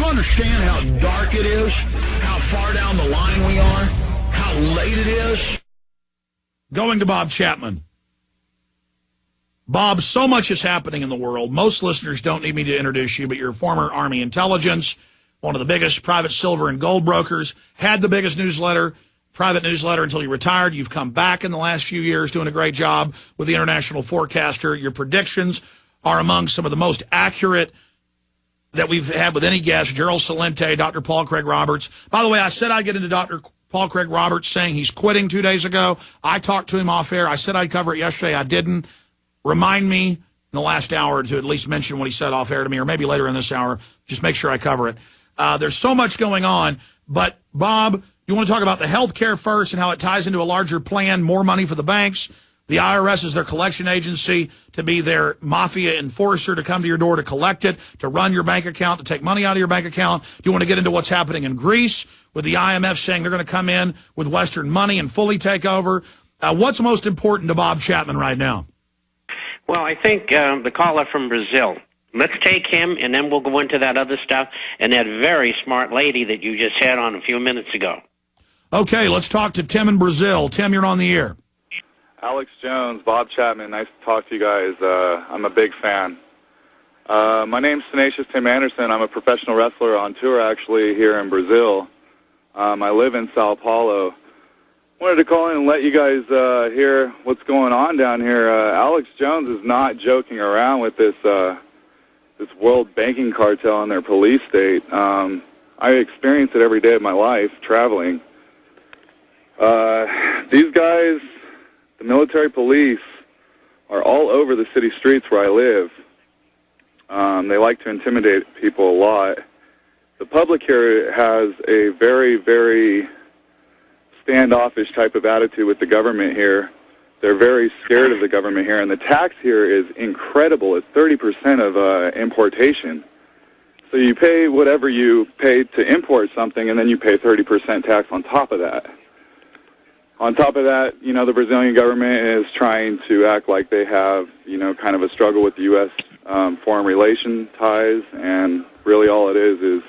understand how dark it is, how far down the line we are, how late it is? Going to Bob Chapman. Bob, so much is happening in the world. Most listeners don't need me to introduce you, but you're former Army intelligence, one of the biggest private silver and gold brokers, had the biggest private newsletter until you retired. You've come back in the last few years doing a great job with the International Forecaster. Your predictions are among some of the most accurate that we've had with any guest. Gerald Celente, Dr. Paul Craig Roberts. By the way, I said I'd get into Dr. Paul Craig Roberts saying he's quitting 2 days ago. I talked to him off air. I said I'd cover it yesterday. I didn't. Remind me in the last hour to at least mention what he said off air to me, or maybe later in this hour. Just make sure I cover it. There's so much going on. But, Bob, you want to talk about the health care first and how it ties into a larger plan, more money for the banks. The IRS is their collection agency to be their mafia enforcer, to come to your door to collect it, to run your bank account, to take money out of your bank account. Do you want to get into what's happening in Greece with the IMF saying they're going to come in with Western money and fully take over? What's most important to Bob Chapman right now? Well, I think the caller from Brazil. Let's take him, and then we'll go into that other stuff and that very smart lady that you just had on a few minutes ago. Okay, let's talk to Tim in Brazil. Tim, you're on the air. Alex Jones, Bob Chapman, nice to talk to you guys. I'm a big fan. My name's Tenacious Tim Anderson. I'm a professional wrestler on tour, actually, here in Brazil. I live in Sao Paulo. Wanted to call in and let you guys hear what's going on down here. Alex Jones is not joking around with this world banking cartel and their police state. I experience it every day of my life traveling. These guys, the military police, are all over the city streets where I live. They like to intimidate people a lot. The public here has a very, very standoffish type of attitude with the government here. They're very scared of the government here, and the tax here is incredible. It's 30% of importation. So you pay whatever you pay to import something, and then you pay 30% tax on top of that. On top of that, you know, the Brazilian government is trying to act like they have, you know, kind of a struggle with the U.S. Foreign relation ties, and really all it is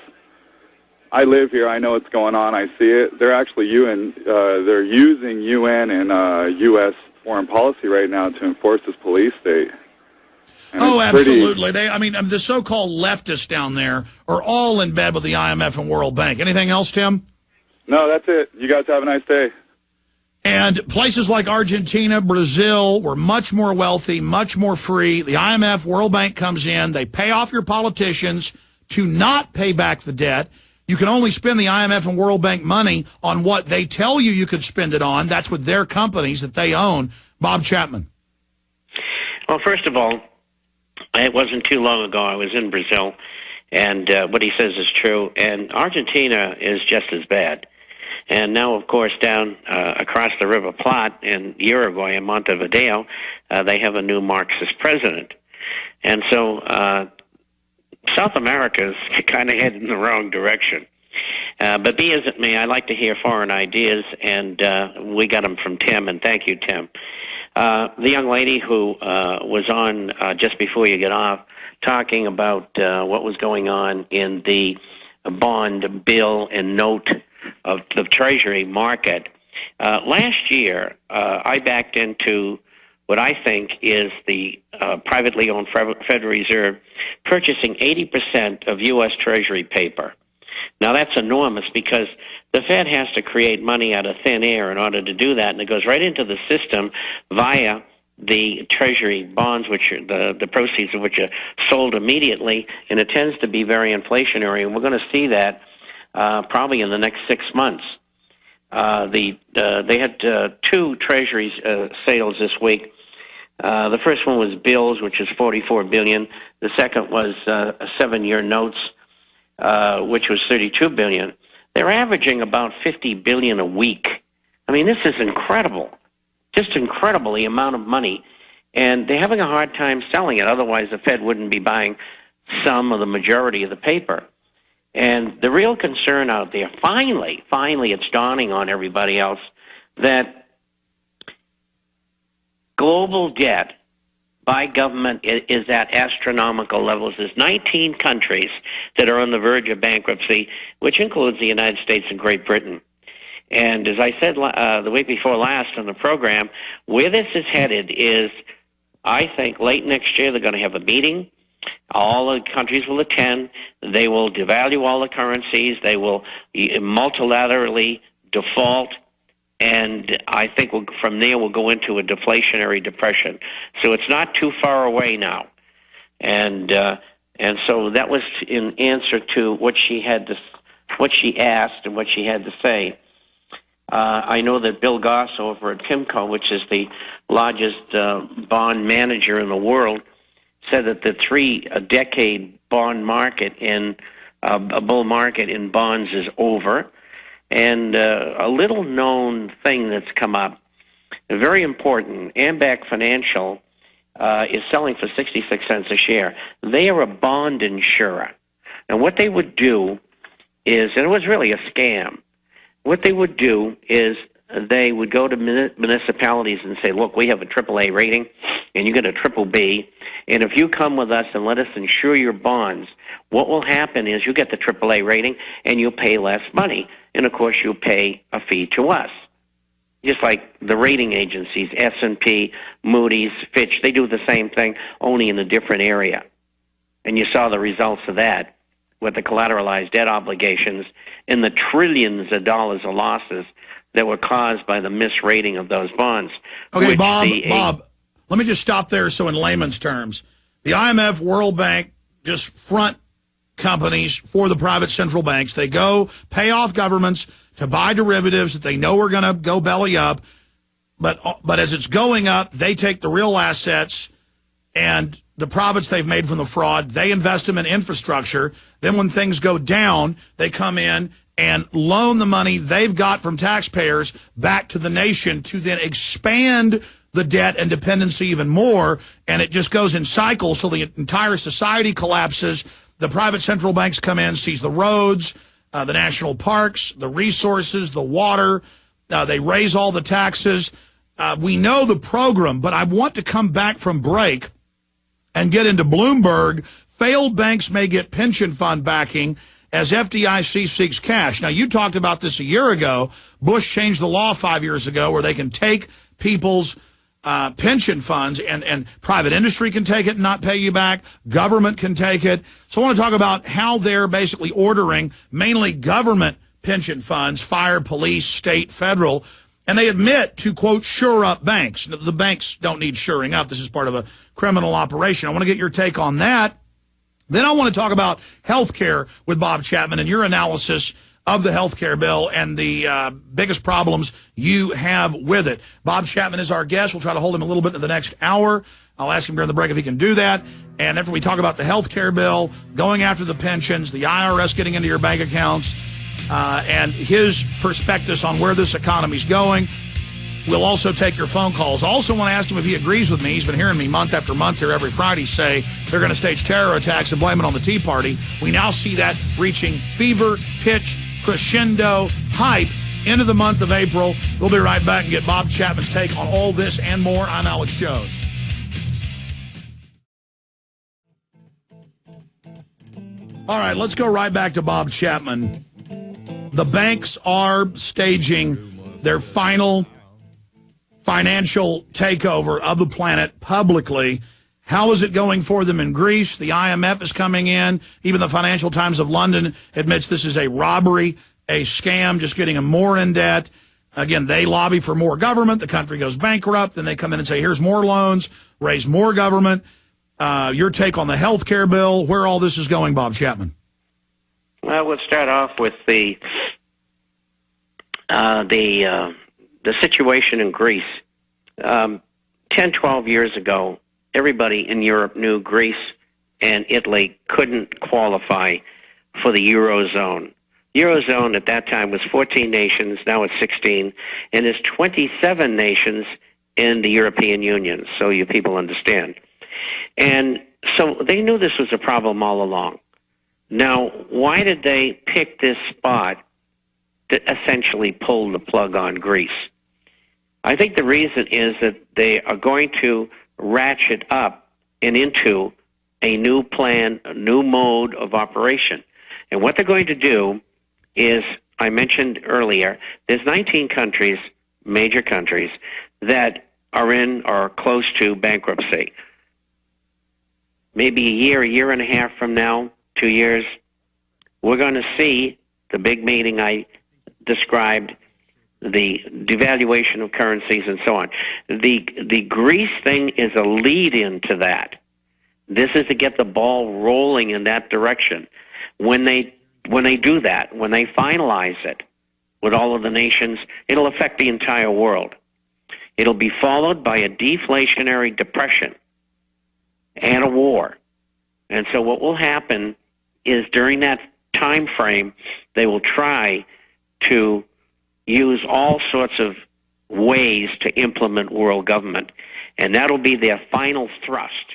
I live here. I know what's going on. I see it. They're actually they're using UN and U.S. foreign policy right now to enforce this police state. And absolutely. The so-called leftists down there are all in bed with the IMF and World Bank. Anything else, Tim? No, that's it. You guys have a nice day. And places like Argentina, Brazil were much more wealthy, much more free. The IMF, World Bank comes in. They pay off your politicians to not pay back the debt. You can only spend the IMF and World Bank money on what they tell you could spend it on. That's with their companies that they own. Bob Chapman. Well, first of all, it wasn't too long ago I was in Brazil, and what he says is true. And Argentina is just as bad. And now, of course, down across the River Plate in Uruguay and Montevideo, they have a new Marxist president. And so South America's kind of heading in the wrong direction. But be as it may, I like to hear foreign ideas, and we got them from Tim, and thank you, Tim. The young lady who was on just before you get off talking about what was going on in the bond, bill, and note of the Treasury market. Last year, I backed into what I think is the privately owned Federal Reserve purchasing 80% of U.S. Treasury paper. Now, that's enormous because the Fed has to create money out of thin air in order to do that, and it goes right into the system via the Treasury bonds, which are the proceeds of which are sold immediately, and it tends to be very inflationary, and we're going to see that probably in the next 6 months. They had two Treasury sales this week. The first one was bills, which is $44 billion. The second was 7-year notes, which was $32 billion. They're averaging about $50 billion a week. I mean, this is incredible, just incredible, the amount of money. And they're having a hard time selling it. Otherwise, the Fed wouldn't be buying some or the majority of the paper. And the real concern out there, finally, it's dawning on everybody else that global debt by government is at astronomical levels. There's 19 countries that are on the verge of bankruptcy, which includes the United States and Great Britain. And as I said the week before last on the program, where this is headed is, I think, late next year they're going to have a meeting. All the countries will attend. They will devalue all the currencies. They will multilaterally default. And I think from there we'll go into a deflationary depression. So it's not too far away now. And so that was in answer to what she asked and what she had to say. I know that Bill Goss over at PIMCO, which is the largest bond manager in the world, said that the three-decade bond market a bull market in bonds is over. And a little-known thing that's come up, very important, Ambac Financial is selling for 66 cents a share. They are a bond insurer. And what they would do is, and it was really a scam, what they would do is they would go to municipalities and say, look, we have a AAA rating, and you get a triple B, and if you come with us and let us insure your bonds, what will happen is you get the AAA rating, and you'll pay less money. And, of course, you'll pay a fee to us. Just like the rating agencies, S&P, Moody's, Fitch, they do the same thing, only in a different area. And you saw the results of that with the collateralized debt obligations and the trillions of dollars of losses that were caused by the misrating of those bonds. Okay, Bob, let me just stop there. So in layman's terms, the IMF, World Bank, just front companies for the private central banks. They go pay off governments to buy derivatives that they know are going to go belly up. But as it's going up, they take the real assets and the profits they've made from the fraud, they invest them in infrastructure. Then when things go down, they come in and loan the money they've got from taxpayers back to the nation to then expand the debt and dependency even more. And it just goes in cycles till the entire society collapses. The private central banks come in, seize the roads, the national parks, the resources, the water. They raise all the taxes. We know the program, but I want to come back from break and get into Bloomberg. Failed banks may get pension fund backing as FDIC seeks cash. Now, you talked about this a year ago. Bush changed the law 5 years ago where they can take people's pension funds, and private industry can take it and not pay you back. Government can take it. So I want to talk about how they're basically ordering mainly government pension funds, fire, police, state, federal, and they admit to, quote, shore up banks. The banks don't need shoring up. This is part of a criminal operation. I want to get your take on that. Then I want to talk about health care with Bob Chapman and your analysis of the health care bill and the biggest problems you have with it. Bob Chapman is our guest. We'll try to hold him a little bit in the next hour. I'll ask him during the break if he can do that. And after we talk about the health care bill, going after the pensions, the IRS getting into your bank accounts, and his perspectives on where this economy's going. We'll also take your phone calls. Also want to ask him if he agrees with me. He's been hearing me month after month here every Friday say they're going to stage terror attacks and blame it on the Tea Party. We now see that reaching fever, pitch, crescendo, hype into the month of April. We'll be right back and get Bob Chapman's take on all this and more. I'm Alex Jones. All right, let's go right back to Bob Chapman. The banks are staging their final financial takeover of the planet publicly. How is it going for them in Greece? The IMF is coming in. Even the Financial Times of London admits this is a robbery, a scam, just getting them more in debt. Again, they lobby for more government. The country goes bankrupt. Then they come in and say, here's more loans, raise more government. Your take on the health care bill, where all this is going, Bob Chapman. Well, we'll start off with the situation in Greece. 10, 12 years ago, everybody in Europe knew Greece and Italy couldn't qualify for the Eurozone. Eurozone at that time was 14 nations, now it's 16, and there's 27 nations in the European Union, so you people understand. And so they knew this was a problem all along. Now, why did they pick this spot to essentially pull the plug on Greece? I think the reason is that they are going to ratchet up and into a new plan, a new mode of operation. And what they're going to do is, I mentioned earlier, there's 19 countries, major countries, that are in or close to bankruptcy. Maybe a year and a half from now, 2 years, we're going to see the big meeting I described, the devaluation of currencies and so on. The Greece thing is a lead-in to that. This is to get the ball rolling in that direction. When they do that, when they finalize it with all of the nations, it'll affect the entire world. It'll be followed by a deflationary depression and a war. And so what will happen is during that time frame, they will try to use all sorts of ways to implement world government. And that'll be their final thrust